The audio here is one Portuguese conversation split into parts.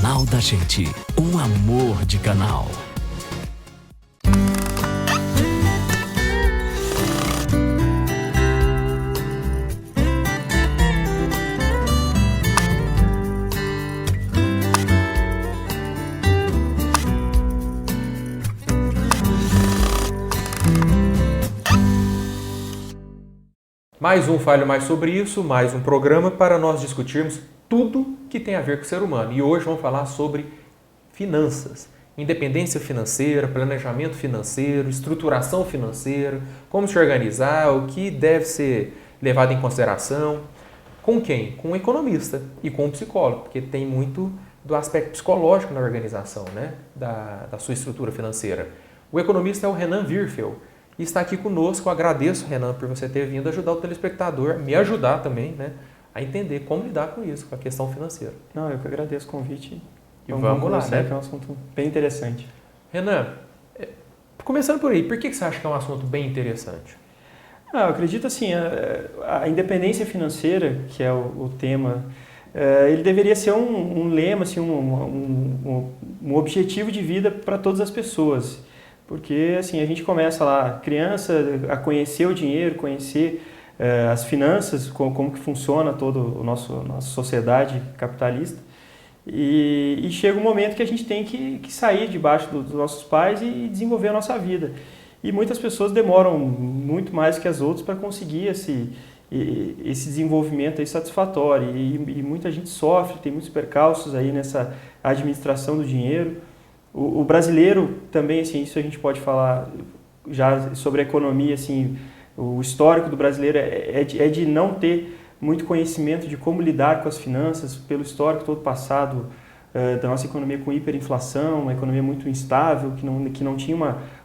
Canal da Gente, um amor de canal. Mais um Fale Mais Sobre Isso, mais um programa para nós discutirmos tudo que tem a ver com o ser humano. E hoje vamos falar sobre finanças, independência financeira, planejamento financeiro, estruturação financeira, como se organizar, o que deve ser levado em consideração. Com quem? Com um economista e com um psicólogo, porque tem muito do aspecto psicológico na organização, né, da sua estrutura financeira. O economista é o Renan Wirfel. E está aqui conosco. Eu agradeço, Renan, por você ter vindo ajudar o telespectador, me ajudar também, né, a entender como lidar com isso, com a questão financeira. Não, eu que agradeço o convite. E vamos lá, né? Que é um assunto bem interessante. Renan, começando por aí, por que você acha que é um assunto bem interessante? Eu acredito assim, a independência financeira, que é o tema, ele deveria ser um lema, assim, um objetivo de vida para todas as pessoas. Porque assim, a gente começa lá, criança, a conhecer o dinheiro, conhecer as finanças, como que funciona toda a nossa sociedade capitalista. E chega um momento que a gente tem que sair debaixo dos nossos pais e desenvolver a nossa vida. E muitas pessoas demoram muito mais que as outras para conseguir esse desenvolvimento aí satisfatório. E muita gente sofre, tem muitos percalços aí nessa administração do dinheiro. O brasileiro também, assim, isso a gente pode falar já sobre a economia, assim, o histórico do brasileiro é de não ter muito conhecimento de como lidar com as finanças, pelo histórico todo passado da nossa economia com hiperinflação, uma economia muito instável, que não tinha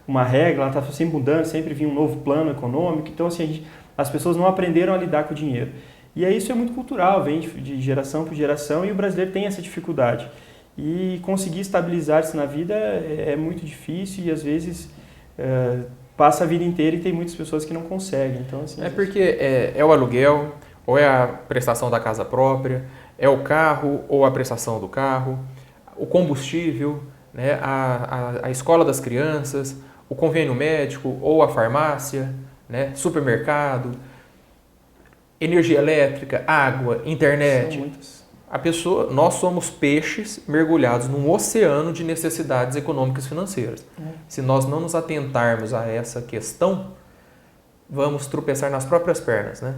uma regra, ela estava sempre mudando, sempre vinha um novo plano econômico, então assim, as pessoas não aprenderam a lidar com o dinheiro. E aí isso é muito cultural, vem de geração por geração, e o brasileiro tem essa dificuldade. E conseguir estabilizar-se na vida é muito difícil e às vezes passa a vida inteira e tem muitas pessoas que não conseguem. Então, assim, porque é o aluguel, ou é a prestação da casa própria, é o carro ou a prestação do carro, o combustível, né, a escola das crianças, o convênio médico ou a farmácia, né, supermercado, energia elétrica, água, internet. São muitas. Nós somos peixes mergulhados num oceano de necessidades econômicas e financeiras. Se nós não nos atentarmos a essa questão, vamos tropeçar nas próprias pernas, né?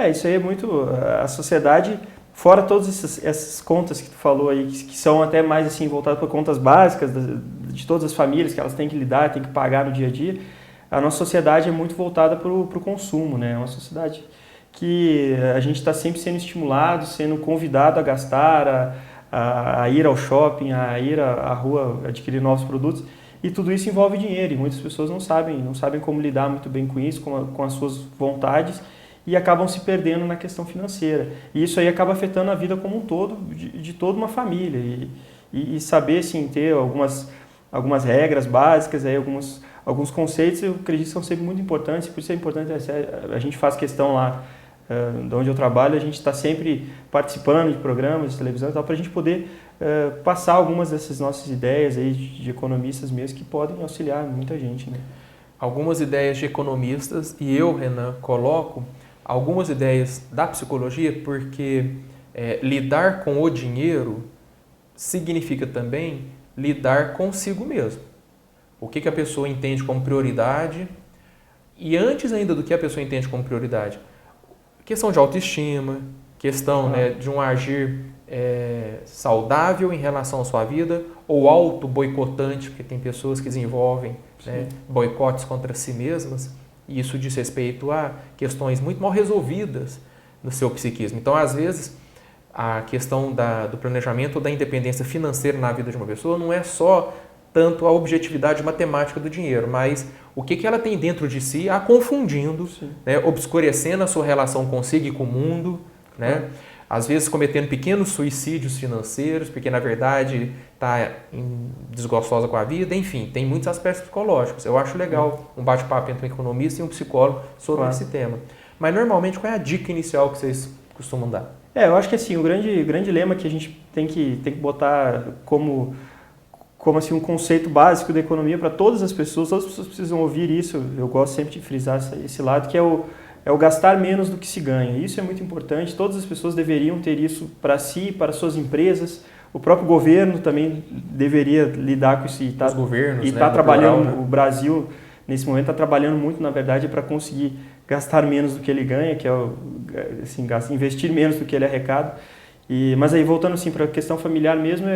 Isso aí é muito... A sociedade, fora todas essas contas que tu falou aí, que são até mais assim voltadas para contas básicas de todas as famílias, que elas têm que lidar, têm que pagar no dia a dia, a nossa sociedade é muito voltada para o consumo, né? É uma sociedade que a gente está sempre sendo estimulado, sendo convidado a gastar, a ir ao shopping, a ir à rua, adquirir novos produtos, e tudo isso envolve dinheiro, e muitas pessoas não sabem como lidar muito bem com isso, com as suas vontades, e acabam se perdendo na questão financeira. E isso aí acaba afetando a vida como um todo, de toda uma família, e saber, assim, ter algumas regras básicas, aí, alguns conceitos, eu acredito que são sempre muito importantes, por isso é importante, a gente faz questão lá, de onde eu trabalho, a gente está sempre participando de programas de televisão e tal, para a gente poder passar algumas dessas nossas ideias aí de economistas mesmo que podem auxiliar muita gente, né? Algumas ideias de economistas, e eu, Renan, coloco algumas ideias da psicologia, porque lidar com o dinheiro significa também lidar consigo mesmo. O que a pessoa entende como prioridade, e antes ainda do que a pessoa entende como prioridade, questão de autoestima, questão, né, de um agir saudável em relação à sua vida, ou auto-boicotante, porque tem pessoas que desenvolvem, né, boicotes contra si mesmas, e isso diz respeito a questões muito mal resolvidas no seu psiquismo. Então, às vezes, a questão do planejamento ou da independência financeira na vida de uma pessoa não é só tanto a objetividade matemática do dinheiro, mas o que ela tem dentro de si a confundindo, né, obscurecendo a sua relação consigo e com o mundo, né? Às vezes cometendo pequenos suicídios financeiros, porque na verdade está desgostosa com a vida, enfim, tem muitos aspectos psicológicos. Eu acho legal um bate-papo entre um economista e um psicólogo sobre esse tema. Mas normalmente qual é a dica inicial que vocês costumam dar? Eu acho que assim, o grande lema que a gente tem que botar como assim, um conceito básico da economia para todas as pessoas precisam ouvir isso, eu gosto sempre de frisar esse lado, que é o gastar menos do que se ganha. Isso é muito importante, todas as pessoas deveriam ter isso para si, para suas empresas, o próprio governo também deveria lidar com isso e está trabalhando, né? O Brasil, nesse momento, está trabalhando muito, na verdade, para conseguir gastar menos do que ele ganha, que é assim, investir menos do que ele arrecada. Mas aí, voltando assim, para a questão familiar mesmo,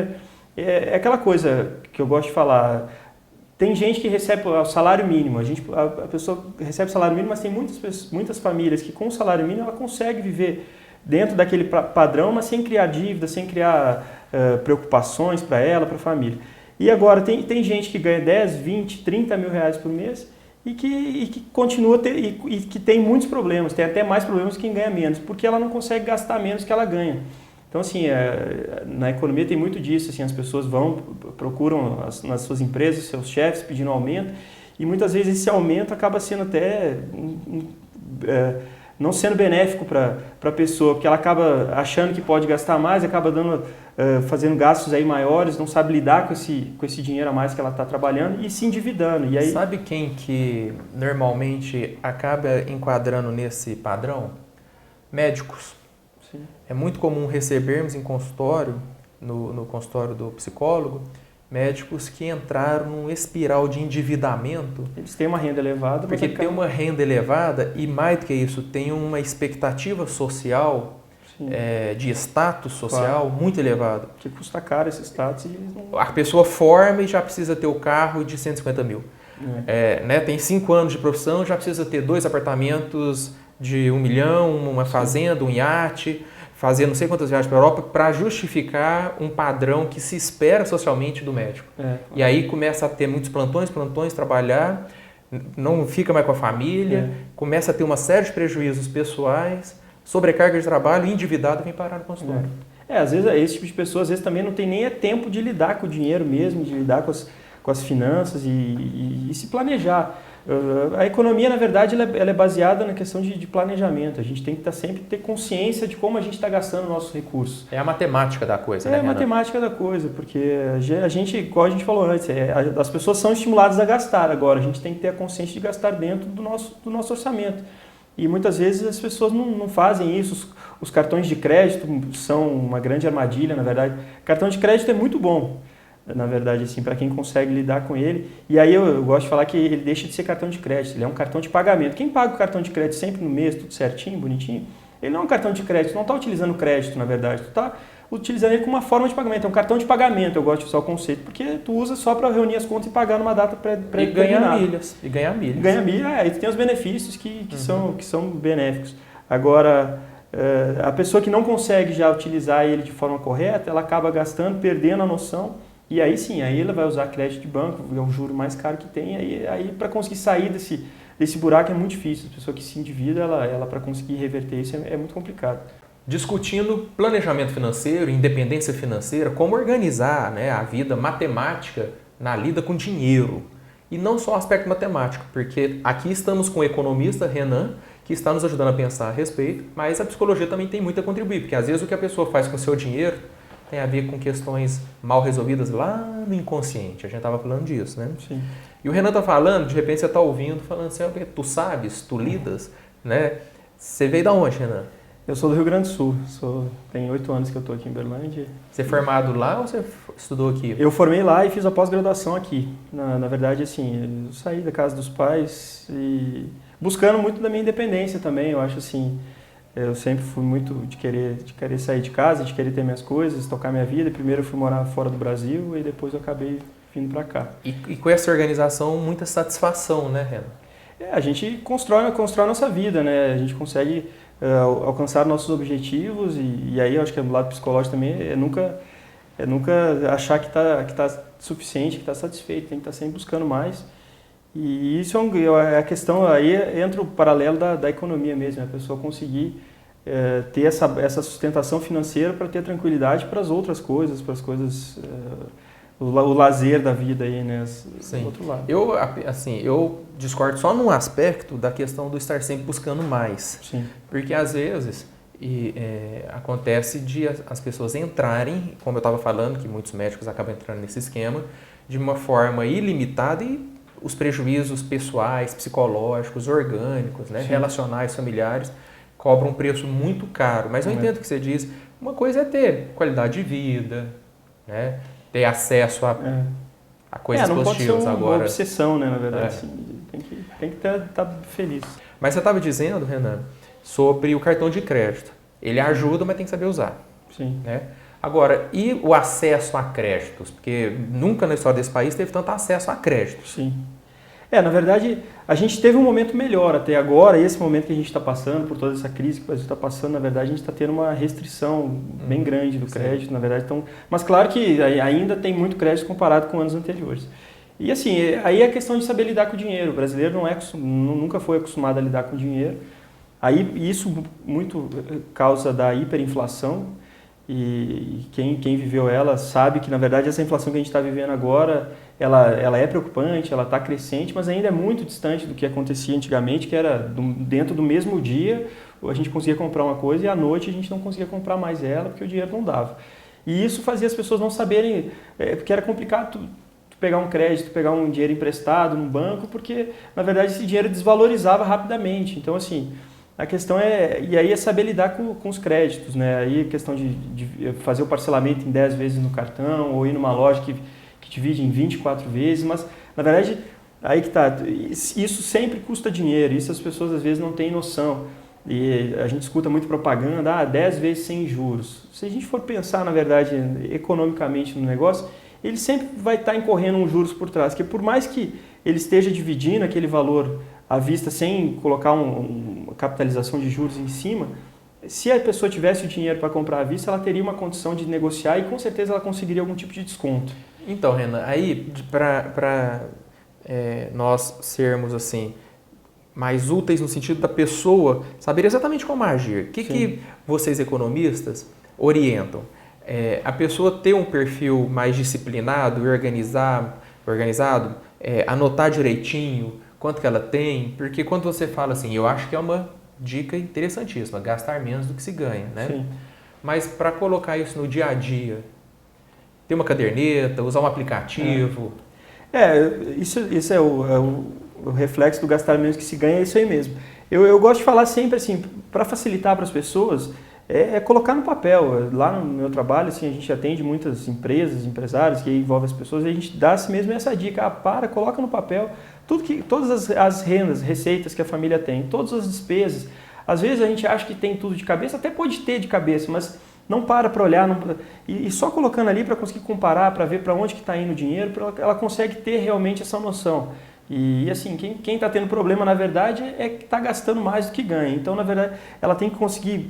é aquela coisa que eu gosto de falar. Tem gente que recebe o salário mínimo, a pessoa recebe o salário mínimo, mas tem muitas famílias que com o salário mínimo ela consegue viver dentro daquele padrão, mas sem criar dívidas, sem criar preocupações para ela, para a família. E agora, tem gente que ganha 10, 20, 30 mil reais por mês e que continua e que tem muitos problemas, tem até mais problemas que quem ganha menos, porque ela não consegue gastar menos que ela ganha. Então, assim, na economia tem muito disso, assim, as pessoas procuram nas suas empresas, seus chefes, pedindo aumento, e muitas vezes esse aumento acaba sendo até não sendo benéfico para a pessoa, porque ela acaba achando que pode gastar mais, acaba fazendo gastos aí maiores, não sabe lidar com esse dinheiro a mais que ela está trabalhando e se endividando. E aí... Sabe quem que normalmente acaba enquadrando nesse padrão? Médicos. Sim. É muito comum recebermos em consultório, no consultório do psicólogo, médicos que entraram num espiral de endividamento. Eles têm uma renda elevada. Porque tem uma renda elevada e, mais do que isso, tem uma expectativa social, de status social, claro, muito elevada. Que custa caro esse status. A pessoa forma e já precisa ter o carro de 150 mil. Tem 5 anos de profissão, já precisa ter 2 apartamentos de 1 milhão, uma fazenda, um iate, fazer não sei quantas viagens para a Europa para justificar um padrão que se espera socialmente do médico. E aí começa a ter muitos plantões, trabalhar, não fica mais com a família, começa a ter uma série de prejuízos pessoais, sobrecarga de trabalho, endividado, vem parar no consultório. Às vezes esse tipo de pessoa às vezes também não tem nem tempo de lidar com o dinheiro mesmo, de lidar com as finanças e se planejar. A economia, na verdade, ela é baseada na questão de planejamento. A gente tem que sempre ter consciência de como a gente está gastando nossos recursos. É a matemática da coisa, né, Renan? É a matemática da coisa, porque a gente, como a gente falou antes, as pessoas são estimuladas a gastar agora. A gente tem que ter a consciência de gastar dentro do nosso orçamento. E muitas vezes as pessoas não fazem isso. Os cartões de crédito são uma grande armadilha, na verdade. Cartão de crédito é muito bom, na verdade, assim, para quem consegue lidar com ele. E aí eu gosto de falar que ele deixa de ser cartão de crédito, ele é um cartão de pagamento. Quem paga o cartão de crédito sempre no mês, tudo certinho, bonitinho, ele não é um cartão de crédito, não está utilizando crédito, na verdade, tu está utilizando ele como uma forma de pagamento, é um cartão de pagamento, eu gosto de usar o conceito, porque tu usa só para reunir as contas e pagar numa data pré-determinada. E ganhar milhas. Ganha milhas, e tem os benefícios que são benéficos. Agora, a pessoa que não consegue já utilizar ele de forma correta, ela acaba gastando, perdendo a noção. E aí sim, aí ela vai usar crédito de banco, é o juro mais caro que tem, aí para conseguir sair desse buraco é muito difícil. A pessoa que se endivida, ela para conseguir reverter isso é muito complicado. Discutindo planejamento financeiro, independência financeira, como organizar, né, a vida matemática na lida com dinheiro. E não só o aspecto matemático, porque aqui estamos com o economista Renan, que está nos ajudando a pensar a respeito, mas a psicologia também tem muito a contribuir, porque às vezes o que a pessoa faz com o seu dinheiro tem a ver com questões mal resolvidas lá no inconsciente. A gente estava falando disso, né? Sim. E o Renan está falando, de repente você está ouvindo, falando assim, tu sabes, tu lidas, né? Você veio da onde, Renan? Eu sou do Rio Grande do Sul, tem 8 anos que eu estou aqui em Berlândia. Você é formado lá ou você estudou aqui? Eu formei lá e fiz a pós-graduação aqui. Na verdade, assim, eu saí da casa dos pais e buscando muito da minha independência também, eu acho assim. Eu sempre fui muito de querer sair de casa, de querer ter minhas coisas, tocar minha vida. Primeiro eu fui morar fora do Brasil e depois eu acabei vindo para cá. E com essa organização, muita satisfação, né, Renan? A gente constrói a nossa vida, né? A gente consegue alcançar nossos objetivos e aí eu acho que do lado psicológico também é nunca achar que está suficiente, que está satisfeito, tem que estar sempre buscando mais. E isso é a questão, aí entra o paralelo da economia mesmo, a pessoa conseguir ter essa sustentação financeira para ter tranquilidade para as outras coisas, para as coisas, o lazer da vida aí, né? Sim. Do outro lado. Eu discordo só num aspecto da questão do estar sempre buscando mais. Sim. Porque às vezes E acontece de as pessoas entrarem, como eu estava falando, que muitos médicos acabam entrando nesse esquema, de uma forma ilimitada e os prejuízos pessoais, psicológicos, orgânicos, né, relacionais, familiares, cobram um preço muito caro. Mas eu entendo o que você diz. Uma coisa é ter qualidade de vida, né, ter acesso a coisas não positivas. pode ser uma agora. obsessão, né, na verdade. Assim, tem que estar feliz. Mas você estava dizendo, Renan, sobre o cartão de crédito. Ele ajuda, mas tem que saber usar. Sim. Né? Agora, e o acesso a créditos? Porque nunca na história desse país teve tanto acesso a créditos. Sim. Na verdade, a gente teve um momento melhor até agora, e esse momento que a gente está passando, por toda essa crise que o Brasil está passando, na verdade, a gente está tendo uma restrição bem grande do crédito, na verdade. Então, mas claro que ainda tem muito crédito comparado com anos anteriores. E assim, aí é a questão de saber lidar com o dinheiro. O brasileiro nunca foi acostumado a lidar com o dinheiro. Aí isso muito causa da hiperinflação, e quem viveu ela sabe que, na verdade, essa inflação que a gente está vivendo agora, ela é preocupante, ela está crescente, mas ainda é muito distante do que acontecia antigamente, que era dentro do mesmo dia a gente conseguia comprar uma coisa e à noite a gente não conseguia comprar mais ela porque o dinheiro não dava. E isso fazia as pessoas não saberem, porque era complicado tu pegar um crédito, pegar um dinheiro emprestado num banco, porque, na verdade, esse dinheiro desvalorizava rapidamente. Então, assim, a questão e aí é saber lidar com os créditos, né? Aí a questão de fazer o parcelamento em 10 vezes no cartão, ou ir numa loja que divide em 24 vezes, mas, na verdade, aí que tá, isso sempre custa dinheiro, isso as pessoas às vezes não têm noção. E a gente escuta muito propaganda, 10 vezes sem juros. Se a gente for pensar, na verdade, economicamente no negócio, ele sempre vai estar incorrendo uns juros por trás, que por mais que ele esteja dividindo aquele valor à vista sem colocar uma capitalização de juros em cima, se a pessoa tivesse o dinheiro para comprar à vista, ela teria uma condição de negociar e com certeza ela conseguiria algum tipo de desconto. Então, Renan, aí para nós sermos assim mais úteis no sentido da pessoa saber exatamente como agir, o que vocês economistas orientam? A pessoa ter um perfil mais disciplinado e organizado, anotar direitinho quanto que ela tem, porque quando você fala assim, eu acho que é uma dica interessantíssima, gastar menos do que se ganha, né? Sim. Mas para colocar isso no dia a dia, ter uma caderneta, usar um aplicativo... Isso é o reflexo do gastar menos que se ganha, é isso aí mesmo. Eu gosto de falar sempre assim, para facilitar para as pessoas, colocar no papel. Lá no meu trabalho, assim, a gente atende muitas empresas, empresários que envolvem as pessoas, e a gente dá assim mesmo essa dica, coloca no papel todas as rendas, receitas que a família tem, todas as despesas. Às vezes a gente acha que tem tudo de cabeça, até pode ter de cabeça, mas não para olhar, e só colocando ali para conseguir comparar, para ver para onde que está indo o dinheiro, ela consegue ter realmente essa noção. E assim, quem está tendo problema, na verdade, é que está gastando mais do que ganha. Então, na verdade, ela tem que conseguir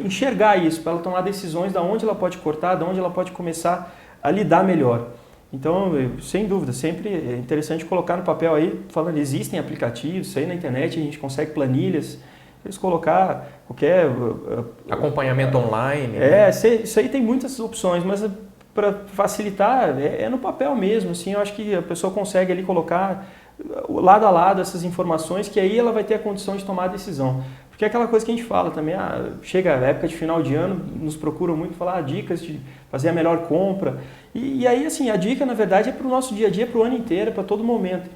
enxergar isso, para ela tomar decisões de onde ela pode cortar, de onde ela pode começar a lidar melhor. Então, sem dúvida, sempre é interessante colocar no papel aí, falando, existem aplicativos, isso aí na internet, a gente consegue planilhas, eles colocar qualquer... acompanhamento online. Isso aí tem muitas opções, mas para facilitar, no papel mesmo, assim, eu acho que a pessoa consegue ali colocar lado a lado essas informações, que aí ela vai ter a condição de tomar a decisão. Porque é aquela coisa que a gente fala também, chega a época de final de ano, nos procuram muito falar dicas de fazer a melhor compra. E aí, assim, a dica, na verdade, é para o nosso dia a dia, para o ano inteiro, para todo momento.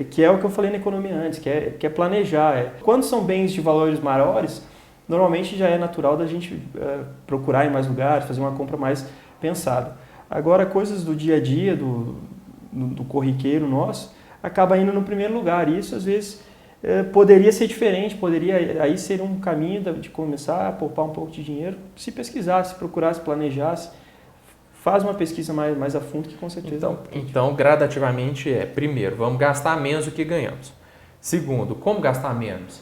Que é o que eu falei na economia antes, que é planejar. Quando são bens de valores maiores, normalmente já é natural da gente procurar em mais lugares, fazer uma compra mais pensada. Agora, coisas do dia a dia, do corriqueiro nosso, acaba indo no primeiro lugar. E isso, às vezes, poderia ser diferente, poderia aí ser um caminho de começar a poupar um pouco de dinheiro, se pesquisasse, procurasse, planejasse, faz uma pesquisa mais a fundo que com certeza... Então, gradativamente primeiro, vamos gastar menos do que ganhamos. Segundo, como gastar menos?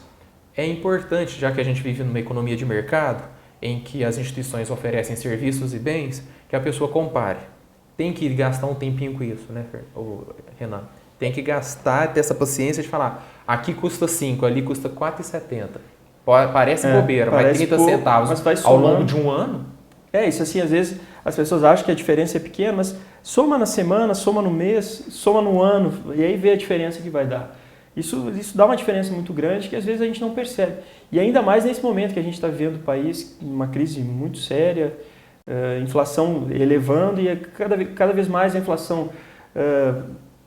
É importante, já que a gente vive numa economia de mercado, em que as instituições oferecem serviços e bens, que a pessoa compare. Tem que gastar um tempinho com isso, né, Renan? Tem que gastar, ter essa paciência de falar, aqui custa 5, ali custa 4,70. Parece bobeira, vai 30 centavos mas vai ao longo de um ano. Isso assim, às vezes as pessoas acham que a diferença é pequena, mas soma na semana, soma no mês, soma no ano, e aí vê a diferença que vai dar. Isso dá uma diferença muito grande que às vezes a gente não percebe. E ainda mais nesse momento que a gente está vivendo o país, uma crise muito séria, inflação elevando e cada vez mais a inflação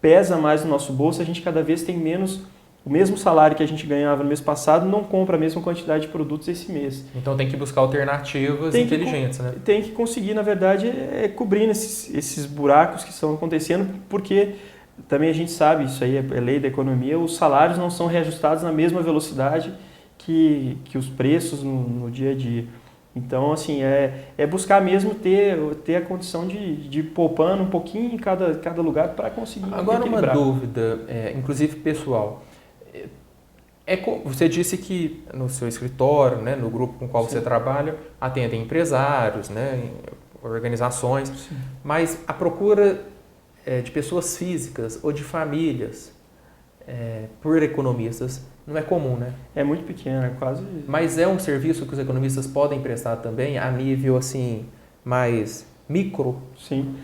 pesa mais no nosso bolso, a gente cada vez tem menos, o mesmo salário que a gente ganhava no mês passado não compra a mesma quantidade de produtos esse mês. Então tem que buscar alternativas inteligentes, né? Tem que conseguir, na verdade, cobrir esses buracos que estão acontecendo, porque também a gente sabe, isso aí é lei da economia, os salários não são reajustados na mesma velocidade que os preços no dia a dia. Então, assim, é buscar mesmo ter a condição de ir poupando um pouquinho em cada lugar para conseguir Agora equilibrar. uma dúvida, inclusive pessoal. Você disse que no seu escritório, né, no grupo com o qual você trabalha, atendem empresários, né, organizações, Sim. mas a procura de pessoas físicas ou de famílias por economistas não é comum, né? É muito pequeno, é quase... Mas é um serviço que os economistas podem prestar também a nível assim mais micro? Sim,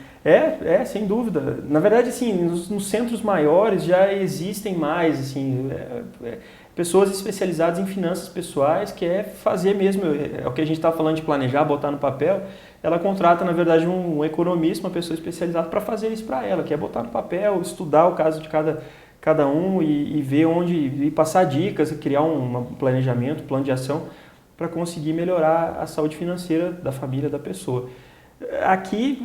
sem dúvida. Na verdade, assim, nos centros maiores já existem mais, assim, pessoas especializadas em finanças pessoais, que é fazer mesmo, é o que a gente está falando de planejar, botar no papel, ela contrata, na verdade, um economista, uma pessoa especializada para fazer isso para ela, que é botar no papel, estudar o caso de cada um e ver onde, e passar dicas, criar um planejamento, um plano de ação para conseguir melhorar a saúde financeira da família, da pessoa. Aqui,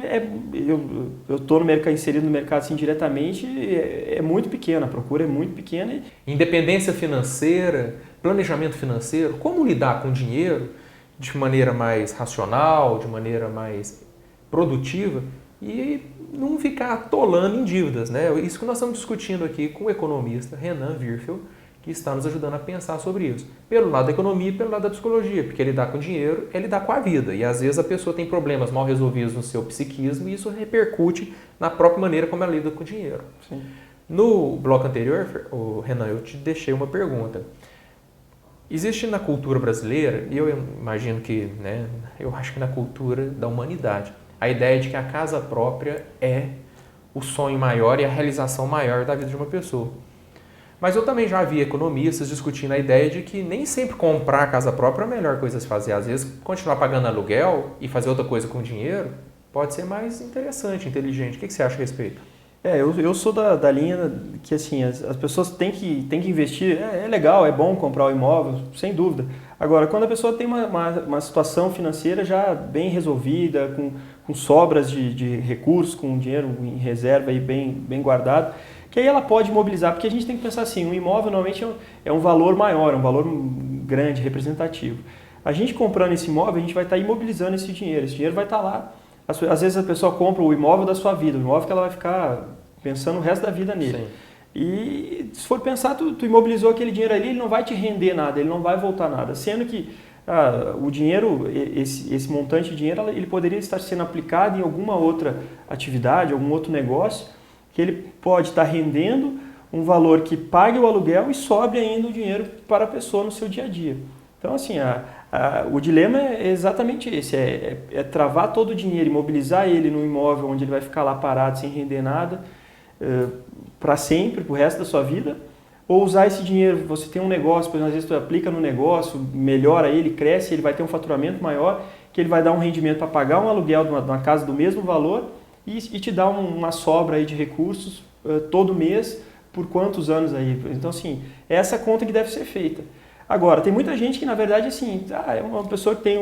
eu estou inserido no mercado assim, diretamente, é muito pequena, a procura é muito pequena. Independência financeira, planejamento financeiro, como lidar com dinheiro de maneira mais racional, de maneira mais produtiva e não ficar atolando em dívidas, né? Isso que nós estamos discutindo aqui com o economista Renan Wirfel, que está nos ajudando a pensar sobre isso. Pelo lado da economia e pelo lado da psicologia, porque lidar com dinheiro é lidar com a vida. E às vezes a pessoa tem problemas mal resolvidos no seu psiquismo e isso repercute na própria maneira como ela lida com o dinheiro. Sim. No bloco anterior, Renan, eu te deixei uma pergunta. Existe na cultura brasileira, e eu imagino que, né, eu acho que na cultura da humanidade, a ideia de que a casa própria é o sonho maior e a realização maior da vida de uma pessoa. Mas eu também já vi economistas discutindo a ideia de que nem sempre comprar a casa própria é a melhor coisa a se fazer. Às vezes, continuar pagando aluguel e fazer outra coisa com o dinheiro pode ser mais interessante, inteligente. O que você acha a respeito? Eu sou da linha que assim, as pessoas têm que investir. É legal, é bom comprar o imóvel, sem dúvida. Agora, quando a pessoa tem uma situação financeira já bem resolvida, com sobras de recursos, com dinheiro em reserva aí bem guardado, que aí ela pode mobilizar, porque a gente tem que pensar assim, um imóvel normalmente é um valor maior, é um valor grande, representativo. A gente comprando esse imóvel, a gente vai estar imobilizando esse dinheiro vai estar lá. Às vezes a pessoa compra o imóvel da sua vida, o imóvel que ela vai ficar pensando o resto da vida nele. Sim. E se for pensar, tu imobilizou aquele dinheiro ali, ele não vai te render nada, ele não vai voltar nada. Sendo que o dinheiro, esse montante de dinheiro, ele poderia estar sendo aplicado em alguma outra atividade, algum outro negócio, que ele pode estar rendendo um valor que pague o aluguel e sobre ainda o dinheiro para a pessoa no seu dia a dia. Então, assim, o dilema é exatamente esse, é travar todo o dinheiro, imobilizar ele no imóvel onde ele vai ficar lá parado sem render nada para sempre, para o resto da sua vida, ou usar esse dinheiro, você tem um negócio, por exemplo, às vezes tu aplica no negócio, melhora ele, cresce, ele vai ter um faturamento maior, que ele vai dar um rendimento para pagar um aluguel de uma casa do mesmo valor e te dá uma sobra aí de recursos todo mês, por quantos anos aí. Então, assim, é essa conta que deve ser feita. Agora, tem muita gente que, na verdade, assim, é uma pessoa que tem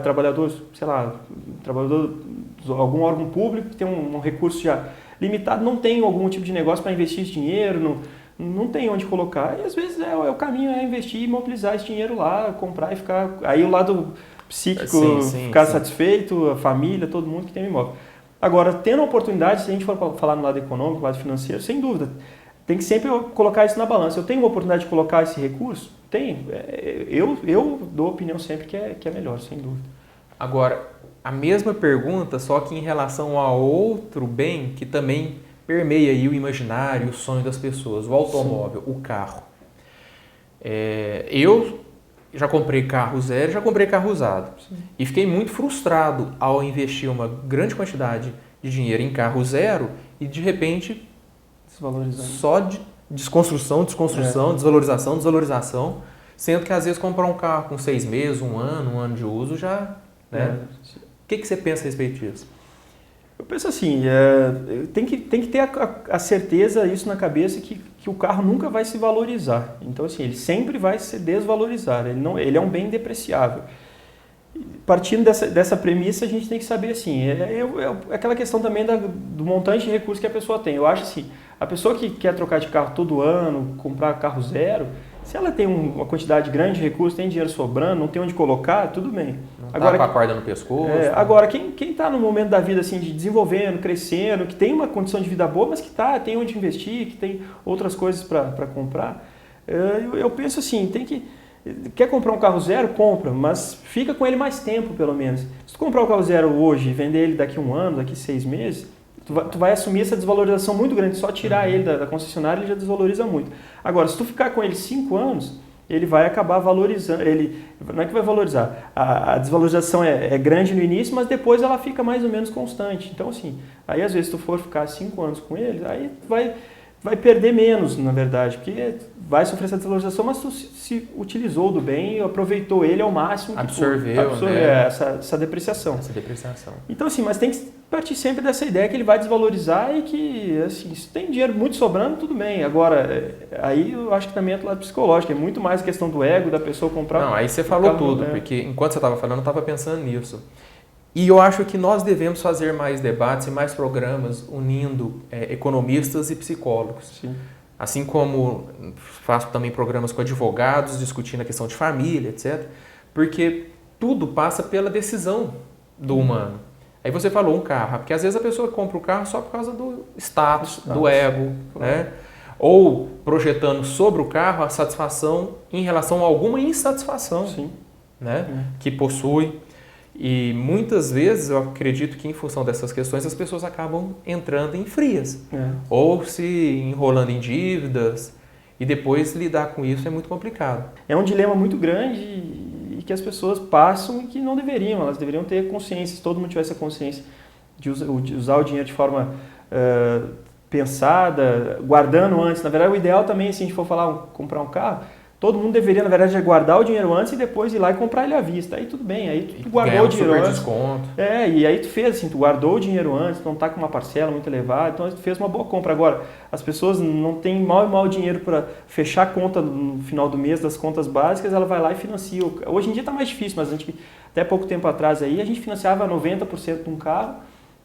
trabalhador, sei lá, trabalhador de algum órgão público, que tem um recurso já limitado, não tem algum tipo de negócio para investir esse dinheiro, não tem onde colocar. E, às vezes, o caminho é investir e mobilizar esse dinheiro lá, comprar e ficar... Aí, o lado psíquico, ficar satisfeito, a família, todo mundo que tem um imóvel. Agora, tendo a oportunidade, se a gente for falar no lado econômico, no lado financeiro, sem dúvida, tem que sempre colocar isso na balança. Eu tenho uma oportunidade de colocar esse recurso? Tenho. Eu dou opinião sempre que é melhor, sem dúvida. Agora, a mesma pergunta, só que em relação a outro bem que também permeia aí o imaginário, o sonho das pessoas, o automóvel, o carro. Eu já comprei carro zero, já comprei carro usado. Sim. E fiquei muito frustrado ao investir uma grande quantidade de dinheiro em carro zero e de repente desconstrução, desvalorização, sendo que às vezes comprar um carro com 6 meses, um ano de uso já... Né? O que você pensa a respeito disso? Eu penso assim, tem que ter a certeza, isso na cabeça, que o carro nunca vai se valorizar. Então, assim, ele sempre vai se desvalorizar, ele é um bem depreciável. Partindo dessa premissa, a gente tem que saber, assim, é aquela questão também do montante de recursos que a pessoa tem. Eu acho assim, a pessoa que quer trocar de carro todo ano, comprar carro zero, se ela tem uma quantidade grande de recursos, tem dinheiro sobrando, não tem onde colocar, tudo bem. Não agora, com a corda no pescoço. Agora, quem está no momento da vida assim, de desenvolvendo, crescendo, que tem uma condição de vida boa, mas que tem onde investir, que tem outras coisas para comprar, eu penso assim, quer comprar um carro zero? Compra, mas fica com ele mais tempo, pelo menos. Se tu comprar um carro zero hoje e vender ele daqui a 1 ano, daqui a 6 meses, tu vai assumir essa desvalorização muito grande. Só tirar ele da concessionária, ele já desvaloriza muito. Agora, se tu ficar com ele 5 anos, ele vai acabar valorizando. Não é que vai valorizar. A desvalorização é grande no início, mas depois ela fica mais ou menos constante. Então, assim, aí às vezes tu for ficar 5 anos com ele, aí tu vai perder menos, na verdade, porque vai sofrer essa desvalorização, mas tu se utilizou do bem e aproveitou ele ao máximo. Absorveu, né? essa depreciação. Essa depreciação. Então, assim, mas tem que partir sempre dessa ideia que ele vai desvalorizar e que, assim, se tem dinheiro muito sobrando, tudo bem. Agora, aí eu acho que também é do lado psicológico, é muito mais questão do ego, da pessoa comprar... Não, aí você falou tudo, porque enquanto você estava falando, eu estava pensando nisso. E eu acho que nós devemos fazer mais debates e mais programas unindo economistas e psicólogos. Sim. Assim como faço também programas com advogados discutindo a questão de família, etc. Porque tudo passa pela decisão do humano. Aí você falou um carro, porque às vezes a pessoa compra o carro só por causa do status, do ego, né? Ou projetando sobre o carro a satisfação em relação a alguma insatisfação, né? Que possui. E muitas vezes eu acredito que em função dessas questões as pessoas acabam entrando em frias ou se enrolando em dívidas e depois lidar com isso é muito complicado. É um dilema muito grande e que as pessoas passam e que não deveriam, elas deveriam ter consciência, se todo mundo tivesse a consciência de usar o dinheiro de forma pensada, guardando antes. Na verdade, o ideal também, se a gente for comprar um carro, todo mundo deveria, na verdade, guardar o dinheiro antes e depois ir lá e comprar ele à vista. Aí tudo bem, aí tu guardou o dinheiro antes. Desconto. E aí tu fez assim, tu guardou o dinheiro antes, não está com uma parcela muito elevada, então tu fez uma boa compra. Agora, as pessoas não têm mal dinheiro para fechar a conta no final do mês das contas básicas, ela vai lá e financia. Hoje em dia está mais difícil, mas até pouco tempo atrás aí, a gente financiava 90% de um carro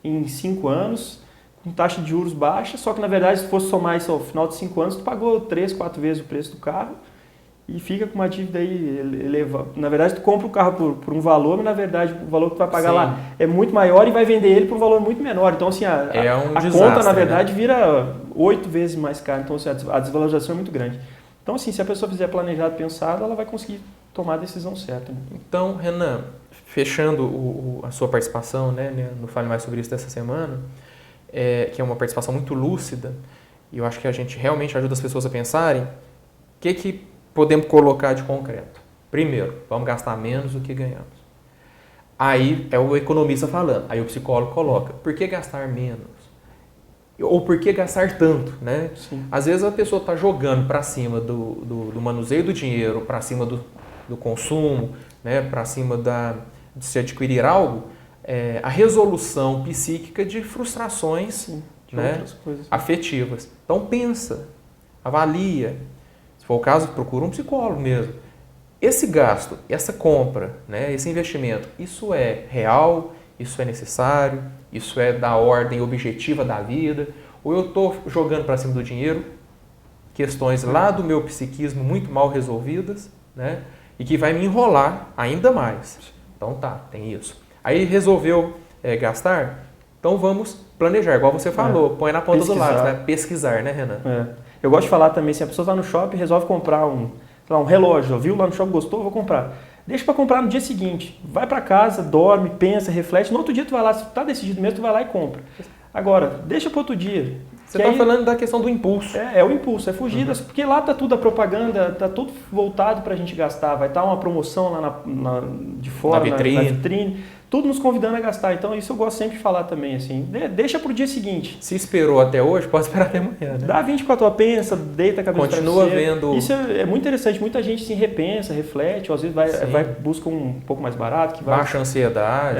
em 5 anos, com taxa de juros baixa, só que na verdade, se fosse somar isso ao final de 5 anos, tu pagou 3, 4 vezes o preço do carro, e fica com uma dívida aí elevada. Na verdade, tu compra o carro por um valor, mas na verdade o valor que tu vai pagar lá é muito maior e vai vender ele por um valor muito menor. Então, assim, a conta, na verdade, vira 8 vezes mais cara. Então, assim, a desvalorização é muito grande. Então, assim, se a pessoa fizer planejado, pensado, ela vai conseguir tomar a decisão certa. Né? Então, Renan, fechando a sua participação, né, no Fale Mais Sobre Isso dessa semana, que é uma participação muito lúcida, e eu acho que a gente realmente ajuda as pessoas a pensarem, o que podemos colocar de concreto? Primeiro, vamos gastar menos do que ganhamos. Aí é o economista falando, aí o psicólogo coloca, por que gastar menos? Ou por que gastar tanto? Né? Às vezes a pessoa está jogando para cima do manuseio do dinheiro, para cima do consumo, né? Para cima de se adquirir algo, a resolução psíquica de frustrações né? afetivas. Então pensa, avalia. Se for o caso, procura um psicólogo mesmo. Esse gasto, essa compra, né, esse investimento, isso é real? Isso é necessário? Isso é da ordem objetiva da vida? Ou eu estou jogando para cima do dinheiro questões lá do meu psiquismo muito mal resolvidas, né, e que vai me enrolar ainda mais? Então tá, tem isso. Aí resolveu gastar? Então vamos planejar, igual você falou, põe na ponta do lápis, né? Pesquisar, né, Renan? Eu gosto de falar também, se a pessoa está no shopping e resolve comprar um relógio, viu lá no shopping, gostou, vou comprar. Deixa para comprar no dia seguinte. Vai para casa, dorme, pensa, reflete. No outro dia tu vai lá, se tu está decidido mesmo, tu vai lá e compra. Agora, deixa para outro dia. Você está falando da questão do impulso. É o impulso, é fugir, porque lá está tudo a propaganda, está tudo voltado para a gente gastar. Vai estar uma promoção lá de fora, na vitrine. tudo nos convidando a gastar. Então isso eu gosto sempre de falar também, assim, deixa para o dia seguinte. Se esperou até hoje, pode esperar até amanhã, né? Dá 24 horas, pensa, deita a cabeça para Continua vendo... Isso é muito interessante, muita gente se repensa, reflete, ou às vezes busca um pouco mais barato. Baixa a ansiedade,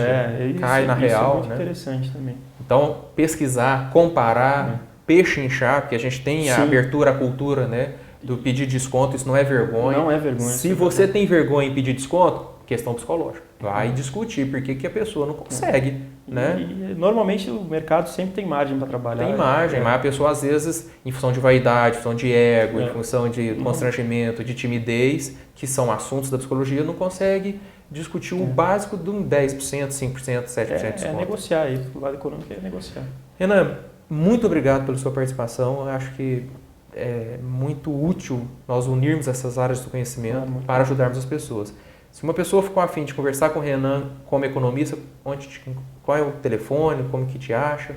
cai na real. Isso é muito né? interessante também. Então, pesquisar, comparar, pechinchar, porque a gente tem a abertura à cultura, né? Do pedir desconto, isso não é vergonha. Não é vergonha. Se você tem vergonha em pedir desconto, questão psicológica. Vai discutir por que a pessoa não consegue, né? E normalmente o mercado sempre tem margem para trabalhar. Tem margem, mas a pessoa às vezes, em função de vaidade, em função de ego, em função de constrangimento, de timidez, que são assuntos da psicologia, não consegue discutir o básico de um 10%, 5%, 7% de desconto. É negociar aí, o lado econômico é negociar. Renan, muito obrigado pela sua participação. Eu acho que é muito útil nós unirmos essas áreas do conhecimento para ajudarmos as pessoas. Se uma pessoa ficou a fim de conversar com o Renan como economista, qual é o telefone, como que te acha?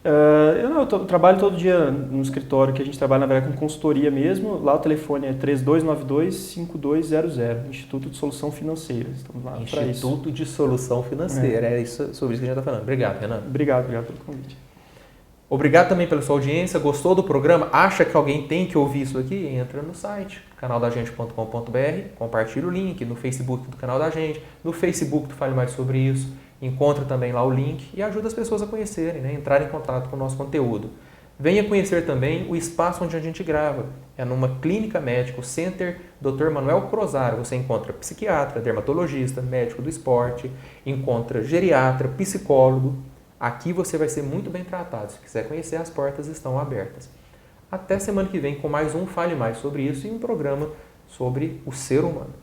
Eu trabalho todo dia no escritório, que a gente trabalha na verdade com consultoria mesmo. Lá o telefone é 3292-5200, Instituto de Solução Financeira. Estamos lá para isso. Instituto de Solução Financeira, é isso, sobre isso que a gente está falando. Obrigado, Renan. Obrigado pelo convite. Obrigado também pela sua audiência. Gostou do programa? Acha que alguém tem que ouvir isso aqui? Entra no site, canaldagente.com.br, compartilha o link no Facebook do Canal da Gente, no Facebook do Fale Mais Sobre Isso, encontra também lá o link e ajuda as pessoas a conhecerem, né? Entrar em contato com o nosso conteúdo. Venha conhecer também o espaço onde a gente grava. É numa clínica médica, o Center Dr. Manuel Crosaro. Você encontra psiquiatra, dermatologista, médico do esporte, encontra geriatra, psicólogo. Aqui você vai ser muito bem tratado. Se quiser conhecer, as portas estão abertas. Até semana que vem com mais um Fale Mais Sobre Isso e um programa sobre o ser humano.